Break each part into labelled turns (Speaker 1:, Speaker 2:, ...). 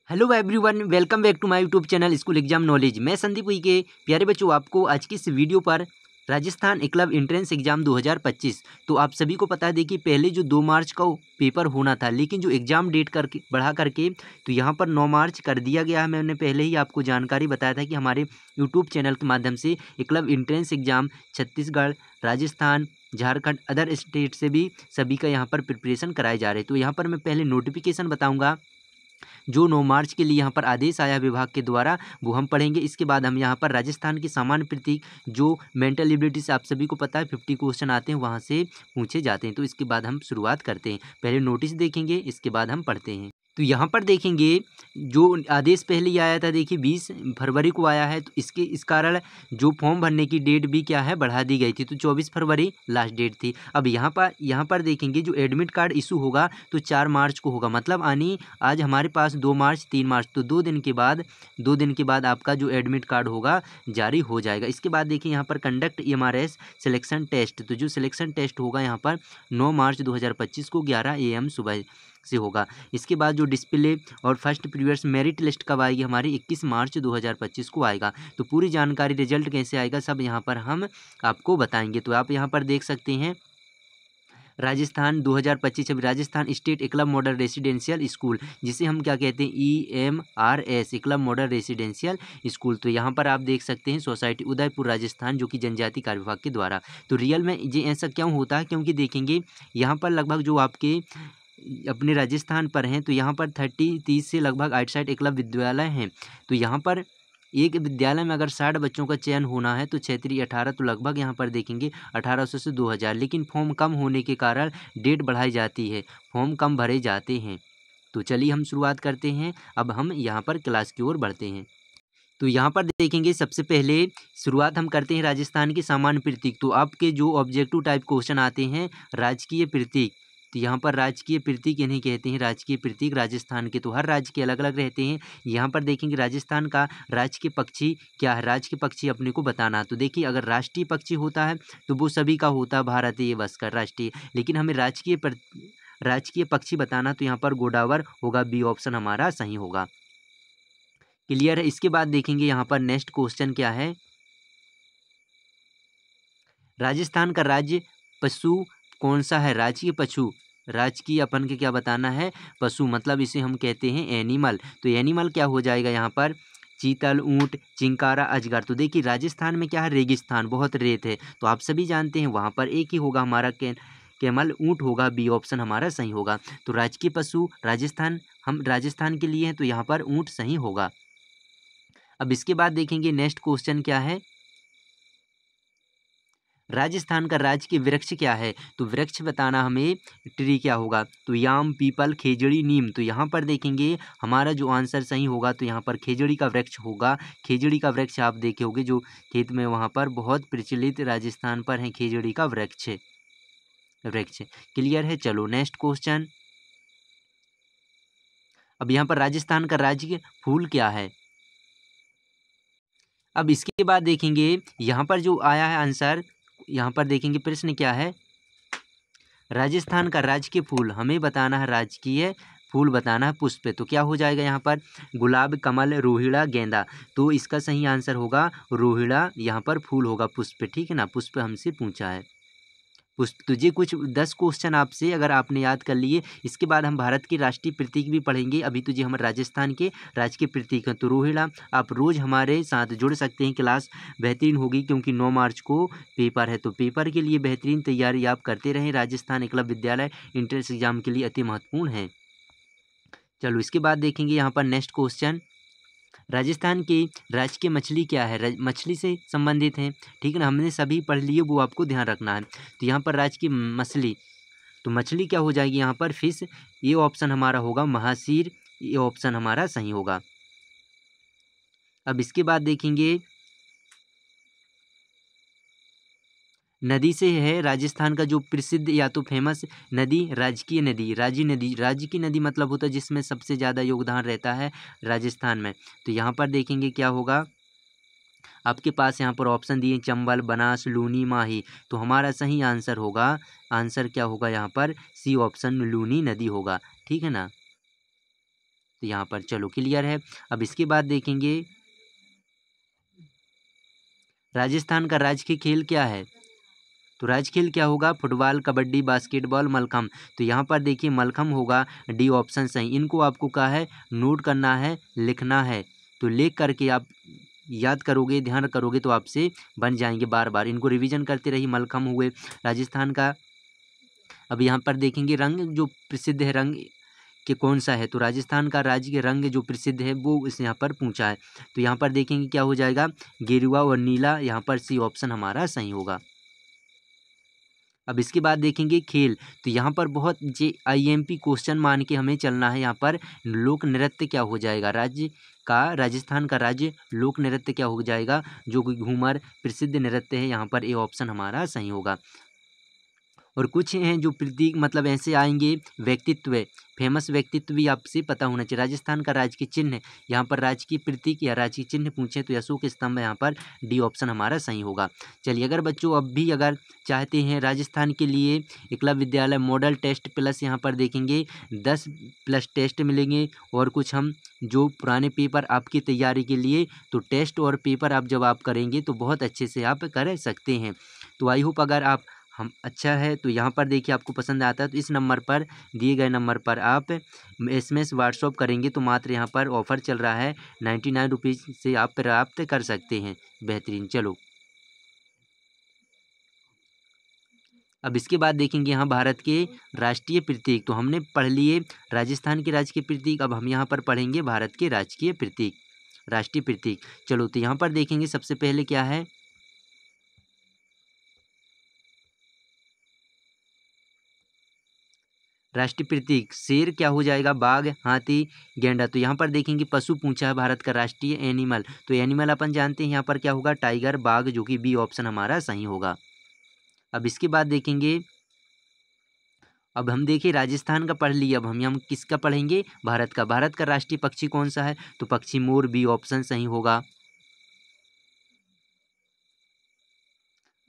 Speaker 1: Hello everyone, welcome back to my YouTube channel school exam knowledge. मैं संदीप हुई के प्यारे बच्चों, आपको आज की इस वीडियो पर राजस्थान एकलव्य एंट्रेंस एग्जाम 2025। तो आप सभी को पता है, देखिए पहले जो 2 मार्च का पेपर होना था, लेकिन जो एग्ज़ाम डेट करके बढ़ा करके तो यहाँ पर 9 मार्च कर दिया गया है। मैंने पहले ही आपको जानकारी बताया था कि हमारे यूट्यूब चैनल के माध्यम से Eklavya entrance exam Chhattisgarh, Rajasthan, Jharkhand, other state से भी सभी का यहाँ पर प्रिपरेशन कराए जा रहे हैं। तो यहाँ पर मैं पहले नोटिफिकेशन बताऊँगा जो 9 मार्च के लिए यहाँ पर आदेश आया विभाग के द्वारा, वो हम पढ़ेंगे। इसके बाद हम यहाँ पर राजस्थान की सामान्य प्रतीक जो मेंटल एबिलिटी से आप सभी को पता है 50 क्वेश्चन आते हैं, वहाँ से पूछे जाते हैं। तो इसके बाद हम शुरुआत करते हैं। पहले नोटिस देखेंगे, इसके बाद हम पढ़ते हैं। तो यहाँ पर देखेंगे जो आदेश पहले ही आया था, देखिए 20 फरवरी को आया है। तो इस कारण जो फॉर्म भरने की डेट भी क्या है, बढ़ा दी गई थी। तो 24 फरवरी लास्ट डेट थी। अब यहाँ पर देखेंगे जो एडमिट कार्ड इशू होगा तो 4 मार्च को होगा। मतलब आज हमारे पास 2 मार्च 3 मार्च, तो 2 दिन के बाद आपका जो एडमिट कार्ड होगा जारी हो जाएगा। इसके बाद देखिए यहाँ पर कंडक्ट EMRS सिलेक्शन टेस्ट, तो जो सिलेक्शन टेस्ट होगा यहाँ पर 9 मार्च 2025 को 11 AM सुबह से होगा। इसके बाद जो डिस्प्ले और फर्स्ट प्रीवियस मेरिट लिस्ट कब आएगी, हमारी 21 मार्च 2025 को आएगा। तो पूरी जानकारी रिजल्ट कैसे आएगा सब यहाँ पर हम आपको बताएंगे। तो आप यहाँ पर देख सकते हैं राजस्थान 2025 अभी Rajasthan state Eklavya model residential school, जिसे हम क्या कहते हैं EMRS Eklavya model residential school. तो यहाँ पर आप देख सकते हैं सोसाइटी उदयपुर राजस्थान, जो कि जनजाति कार्य विभाग के द्वारा। तो रियल में ये ऐसा क्यों होता है, क्योंकि देखेंगे यहाँ पर लगभग जो आपके अपने राजस्थान पर हैं, तो यहाँ पर 30 से लगभग 68 एकलव्य विद्यालय हैं। तो यहाँ पर एक विद्यालय में अगर 60 बच्चों का चयन होना है तो 6 18, तो लगभग यहाँ पर देखेंगे 1800 से 2000। लेकिन फॉर्म कम होने के कारण डेट बढ़ाई जाती है, फॉर्म कम भरे जाते हैं। तो चलिए हम शुरुआत करते हैं। अब हम यहाँ पर क्लास की ओर बढ़ते हैं। तो यहाँ पर देखेंगे सबसे पहले शुरुआत हम करते हैं राजस्थान के सामान्य प्रतीक। तो आपके जो ऑब्जेक्टिव टाइप क्वेश्चन आते हैं राजकीय प्रतीक, तो यहाँ पर राजकीय प्रतीक इन्हें कहते हैं। राजकीय प्रतीक राजस्थान के, तो हर राज्य के अलग अलग रहते हैं। यहाँ पर देखेंगे राजस्थान का राजकीय पक्षी क्या है, राजकीय पक्षी अपने को बताना। तो देखिए अगर राष्ट्रीय पक्षी होता है तो वो सभी का होता है भारतीय बसकर राष्ट्रीय, लेकिन हमें राजकीय पक्षी बताना, तो यहाँ पर गोडावर होगा, बी ऑप्शन हमारा सही होगा। क्लियर है। इसके बाद देखेंगे यहाँ पर नेक्स्ट क्वेश्चन क्या है, राजस्थान का राज्य पशु कौन सा है। राजकीय पशु, राजकीय अपन के क्या बताना है, पशु, मतलब इसे हम कहते हैं एनिमल। तो एनिमल क्या हो जाएगा यहाँ पर, चीतल, ऊंट, चिंकारा, अजगर। तो देखिए राजस्थान में क्या है, रेगिस्तान, बहुत रेत है, तो आप सभी जानते हैं वहाँ पर एक ही होगा हमारा कैमल, ऊंट होगा, बी ऑप्शन हमारा सही होगा। तो राजकीय पशु राजस्थान, हम राजस्थान के लिए हैं, तो यहाँ पर ऊंट सही होगा। अब इसके बाद देखेंगे नेक्स्ट क्वेश्चन क्या है, राजस्थान का राजकीय वृक्ष क्या है। तो वृक्ष बताना हमें, ट्री क्या होगा, तो याम, पीपल, खेजड़ी, नीम। तो यहाँ पर देखेंगे हमारा जो आंसर सही होगा, तो यहाँ पर खेजड़ी का वृक्ष होगा। खेजड़ी का वृक्ष आप देखे होंगे जो खेत में वहाँ पर बहुत प्रचलित राजस्थान पर है, खेजड़ी का वृक्ष। क्लियर है। चलो नेक्स्ट क्वेश्चन। अब यहाँ पर राजस्थान का राजकीय फूल क्या है। अब इसके बाद देखेंगे यहाँ पर जो आया है आंसर, यहाँ पर देखेंगे प्रश्न क्या है, राजस्थान का राजकीय फूल हमें बताना है, राजकीय फूल बताना है पुष्प। तो क्या हो जाएगा यहाँ पर, गुलाब, कमल, रोहिड़ा, गेंदा। तो इसका सही आंसर होगा रोहिड़ा, यहाँ पर फूल होगा पुष्प, ठीक है ना, पुष्प हमसे पूछा है पुष्प। तो ये कुछ 10 क्वेश्चन आपसे अगर आपने याद कर लिए। इसके बाद हम भारत के राष्ट्रीय प्रतीक भी पढ़ेंगे। अभी तो ये हमारे राजस्थान के राजकीय प्रतीक हैं। तो रोहिड़ा, आप रोज़ हमारे साथ जुड़ सकते हैं, क्लास बेहतरीन होगी, क्योंकि 9 मार्च को पेपर है। तो पेपर के लिए बेहतरीन तैयारी आप करते रहें। राजस्थान एकलव्य विद्यालय इंट्रेंस एग्जाम के लिए अति महत्वपूर्ण है। चलो इसके बाद देखेंगे यहाँ पर नेक्स्ट क्वेश्चन, राजस्थान की राजकीय मछली क्या है। मछली से संबंधित है, ठीक है ना, हमने सभी पढ़ लिए, वो आपको ध्यान रखना है। तो यहाँ पर राजकीय मछली, तो मछली क्या हो जाएगी यहाँ पर, फिश, ये ऑप्शन हमारा होगा महासीर, ये ऑप्शन हमारा सही होगा। अब इसके बाद देखेंगे नदी से है राजस्थान का जो प्रसिद्ध या तो फेमस नदी, राजकीय नदी, राजी नदी। राजकीय नदी मतलब होता है जिसमें सबसे ज़्यादा योगदान रहता है राजस्थान में। तो यहाँ पर देखेंगे क्या होगा, आपके पास यहाँ पर ऑप्शन दिए चंबल, बनास, लूनी, माही। तो हमारा सही आंसर होगा, आंसर क्या होगा यहाँ पर, सी ऑप्शन लूनी नदी होगा, ठीक है ना। तो यहाँ पर चलो क्लियर है। अब इसके बाद देखेंगे राजस्थान का राजकीय खेल क्या है। तो राज खेल क्या होगा, फुटबॉल, कबड्डी, बास्केटबॉल, मलखम। तो यहाँ पर देखिए मलखम होगा, डी ऑप्शन सही। इनको आपको कहा है नोट करना है, लिखना है। तो लिख करके आप याद करोगे, ध्यान करोगे तो आपसे बन जाएंगे बार बार। इनको रिवीजन करते रहिए। मलखम हुए राजस्थान का। अब यहाँ पर देखेंगे रंग जो प्रसिद्ध है, रंग कि कौन सा है। तो राजस्थान का राज्य के रंग जो प्रसिद्ध है वो इस यहाँ पर पूछा है। तो यहाँ पर देखेंगे क्या हो जाएगा, गेरुआ और नीला। यहाँ पर सी ऑप्शन हमारा सही होगा। अब इसके बाद देखेंगे खेल। तो यहाँ पर बहुत IMP क्वेश्चन मान के हमें चलना है। यहाँ पर लोक नृत्य क्या हो जाएगा, राज्य का, राजस्थान का राज्य लोक नृत्य क्या हो जाएगा, जो कि घूमर प्रसिद्ध नृत्य है। यहाँ पर ए ऑप्शन हमारा सही होगा। और कुछ हैं जो प्रतीक मतलब ऐसे आएंगे, व्यक्तित्व, फेमस व्यक्तित्व भी आपसे पता होना चाहिए। राजस्थान का राजकीय चिन्ह, यहाँ पर राजकीय प्रतीक या राजकीय चिन्ह पूछें तो अशोक स्तंभ, यहाँ पर डी ऑप्शन हमारा सही होगा। चलिए अगर बच्चों अब भी अगर चाहते हैं राजस्थान के लिए एकलव्य विद्यालय मॉडल टेस्ट प्लस, यहाँ पर देखेंगे 10+ टेस्ट मिलेंगे और कुछ हम जो पुराने पेपर आपकी तैयारी के लिए, तो टेस्ट और पेपर आप जब आप करेंगे तो बहुत अच्छे से आप कर सकते हैं। तो आई होप अगर आप हम अच्छा है तो यहाँ पर देखिए आपको पसंद आता है तो इस नंबर पर, दिए गए नंबर पर आप SMS व्हाट्सअप करेंगे तो मात्र यहाँ पर ऑफ़र चल रहा है 99 रुपीज़ से आप प्राप्त कर सकते हैं। बेहतरीन। चलो अब इसके बाद देखेंगे यहाँ भारत के राष्ट्रीय प्रतीक। तो हमने पढ़ लिए राजस्थान के राजकीय प्रतीक, अब हम यहाँ पर पढ़ेंगे भारत के राजकीय प्रतीक, राष्ट्रीय प्रतीक। चलो तो यहाँ पर देखेंगे सबसे पहले क्या है, राष्ट्रीय प्रतीक शेर क्या हो जाएगा, बाघ, हाथी, गेंडा। तो यहाँ पर देखेंगे पशु पूछा है, भारत का राष्ट्रीय एनिमल। तो एनिमल अपन जानते हैं यहाँ पर क्या होगा, टाइगर, बाघ, जो कि बी ऑप्शन हमारा सही होगा। अब इसके बाद देखेंगे, अब हम देखिए राजस्थान का पढ़ लिया, अब हम किसका पढ़ेंगे, भारत का। भारत का राष्ट्रीय पक्षी कौन सा है, तो पक्षी मोर, बी ऑप्शन सही होगा।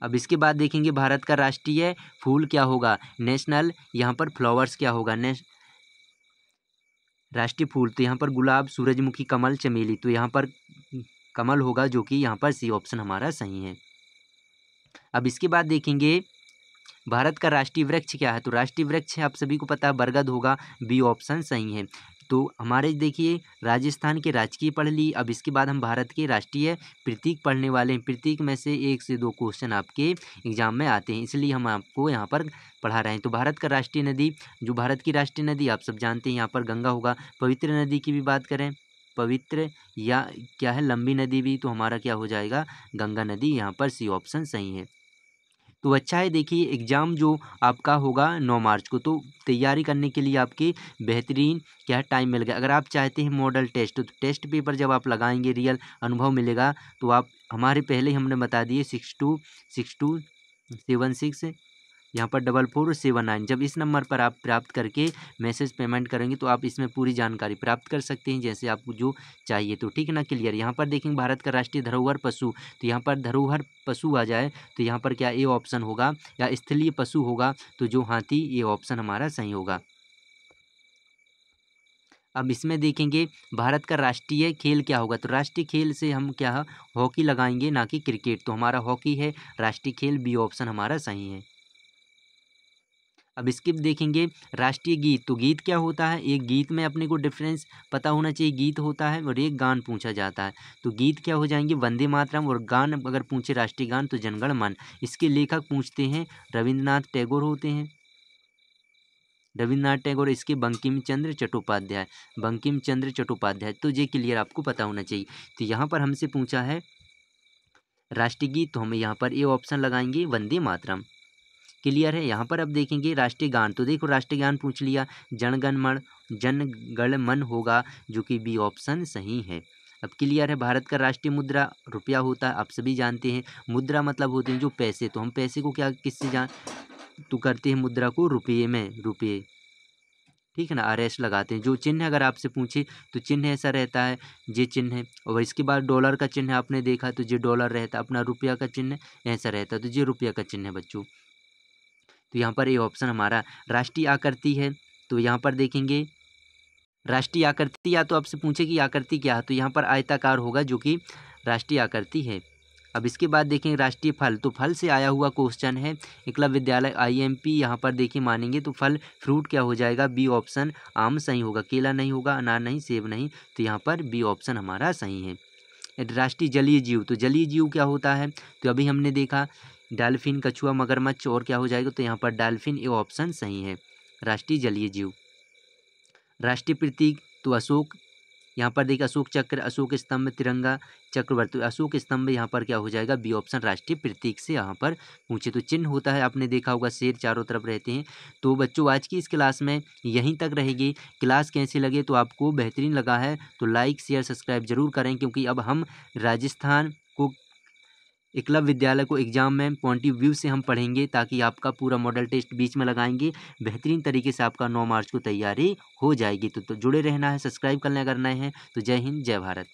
Speaker 1: अब इसके बाद देखेंगे भारत का राष्ट्रीय फूल क्या होगा, नेशनल, यहाँ पर फ्लावर्स क्या होगा, राष्ट्रीय फूल। तो यहाँ पर गुलाब, सूरजमुखी, कमल, चमेली। तो यहाँ पर कमल होगा, जो कि यहाँ पर सी ऑप्शन हमारा सही है। अब इसके बाद देखेंगे भारत का राष्ट्रीय वृक्ष क्या है। तो राष्ट्रीय वृक्ष है, आप सभी को पता है, बरगद होगा, बी ऑप्शन सही है। तो हमारे देखिए राजस्थान के राजकीय पढ़ ली। अब इसके बाद हम भारत के राष्ट्रीय प्रतीक पढ़ने वाले हैं। प्रतीक में से 1 से 2 क्वेश्चन आपके एग्जाम में आते हैं, इसलिए हम आपको यहाँ पर पढ़ा रहे हैं। तो भारत का राष्ट्रीय नदी, जो भारत की राष्ट्रीय नदी आप सब जानते हैं, यहाँ पर गंगा होगा। पवित्र नदी की भी बात करें, पवित्र या क्या है, लंबी नदी भी, तो हमारा क्या हो जाएगा, गंगा नदी। यहाँ पर सी ऑप्शन सही है। तो अच्छा है, देखिए एग्ज़ाम जो आपका होगा 9 मार्च को, तो तैयारी करने के लिए आपके बेहतरीन क्या टाइम मिल गया। अगर आप चाहते हैं मॉडल टेस्ट, तो टेस्ट पेपर जब आप लगाएंगे, रियल अनुभव मिलेगा, तो आप हमारे पहले हमने बता दिए 626276, यहाँ पर 4479। जब इस नंबर पर आप प्राप्त करके मैसेज पेमेंट करेंगे तो आप इसमें पूरी जानकारी प्राप्त कर सकते हैं, जैसे आपको जो चाहिए। तो ठीक है ना, क्लियर। यहाँ पर देखेंगे भारत का राष्ट्रीय धरोहर पशु, तो यहाँ पर धरोहर पशु आ जाए तो यहाँ पर क्या ए ऑप्शन होगा, या स्थलीय पशु होगा तो जो हाथी, ये ऑप्शन हमारा सही होगा। अब इसमें देखेंगे भारत का राष्ट्रीय खेल क्या होगा। तो राष्ट्रीय खेल से हम क्या, हॉकी लगाएंगे, ना कि क्रिकेट। तो हमारा हॉकी है राष्ट्रीय खेल, बी ऑप्शन हमारा सही है। अब इसके देखेंगे राष्ट्रीय गीत। तो गीत क्या होता है, एक गीत में अपने को डिफरेंस पता होना चाहिए। गीत होता है और एक गान पूछा जाता है। तो गीत क्या हो जाएंगे, वंदे मातरम, और गान अगर पूछे राष्ट्रीय गान तो जनगण मन। इसके लेखक पूछते हैं रविंद्रनाथ टैगोर होते हैं, रविंद्रनाथ टैगोर। इसके बंकिम चंद्र चट्टोपाध्याय, बंकिम चंद्र चट्टोपाध्याय। तो ये क्लियर आपको पता होना चाहिए। तो यहाँ पर हमसे पूछा है राष्ट्रीय गीत, तो हम यहाँ पर ए ऑप्शन लगाएंगे, वंदे मातरम। क्लियर है। यहाँ पर अब देखेंगे राष्ट्रीय गान। तो देखो राष्ट्रीय गान पूछ लिया, जन गण मन होगा, जो कि बी ऑप्शन सही है। अब क्लियर है। भारत का राष्ट्रीय मुद्रा रुपया होता है, आप सभी जानते हैं। मुद्रा मतलब होते हैं जो पैसे, तो हम पैसे को क्या किससे तो करते हैं, मुद्रा को रुपये में, रुपये, ठीक है ना, RS लगाते हैं। जो चिन्ह अगर आपसे पूछे तो चिन्ह ऐसा रहता है, ये चिन्ह है। और इसके बाद डॉलर का चिन्ह आपने देखा तो ये डॉलर रहता है, अपना रुपया का चिन्ह ऐसा रहता है, तो ये रुपया का चिन्ह है बच्चों। तो यहाँ पर ये ऑप्शन हमारा राष्ट्रीय आकृति है। तो यहाँ पर देखेंगे राष्ट्रीय आकृति, या तो आपसे पूछे कि आकृति क्या है, तो यहाँ पर आयताकार होगा जो कि राष्ट्रीय आकृति है। अब इसके बाद देखें राष्ट्रीय फल, तो फल से आया हुआ क्वेश्चन है। एकलव्य विद्यालय IMP यहाँ पर देखिए मानेंगे तो फल फ्रूट क्या हो जाएगा, बी ऑप्शन आम सही होगा, केला नहीं होगा, अनार नहीं, सेब नहीं, तो यहाँ पर बी ऑप्शन हमारा सही है। राष्ट्रीय जलीय जीव, तो जलीय जीव क्या होता है, तो अभी हमने देखा डॉल्फिन, कछुआ, मगरमच्छ, और क्या हो जाएगा, तो यहाँ पर डॉल्फिन, ए ऑप्शन सही है राष्ट्रीय जलीय जीव। राष्ट्रीय प्रतीक, तो अशोक, यहाँ पर देखिए अशोक चक्र, अशोक स्तंभ, तिरंगा, चक्रवर्ती, अशोक स्तंभ यहाँ पर क्या हो जाएगा, बी ऑप्शन राष्ट्रीय प्रतीक से यहाँ पर पूछे। तो चिन्ह होता है, आपने देखा होगा शेर चारों तरफ रहते हैं। तो बच्चों आज की इस क्लास में यहीं तक रहेगी। क्लास कैसे लगे, तो आपको बेहतरीन लगा है तो लाइक शेयर सब्सक्राइब जरूर करें, क्योंकि अब हम राजस्थान को एकलव्य विद्यालय को एग्जाम में पॉइंट ऑफ व्यू से हम पढ़ेंगे, ताकि आपका पूरा मॉडल टेस्ट बीच में लगाएंगे, बेहतरीन तरीके से आपका 9 मार्च को तैयारी हो जाएगी। तो जुड़े रहना है, सब्सक्राइब करना अगर नए हैं तो। जय हिंद, जय भारत।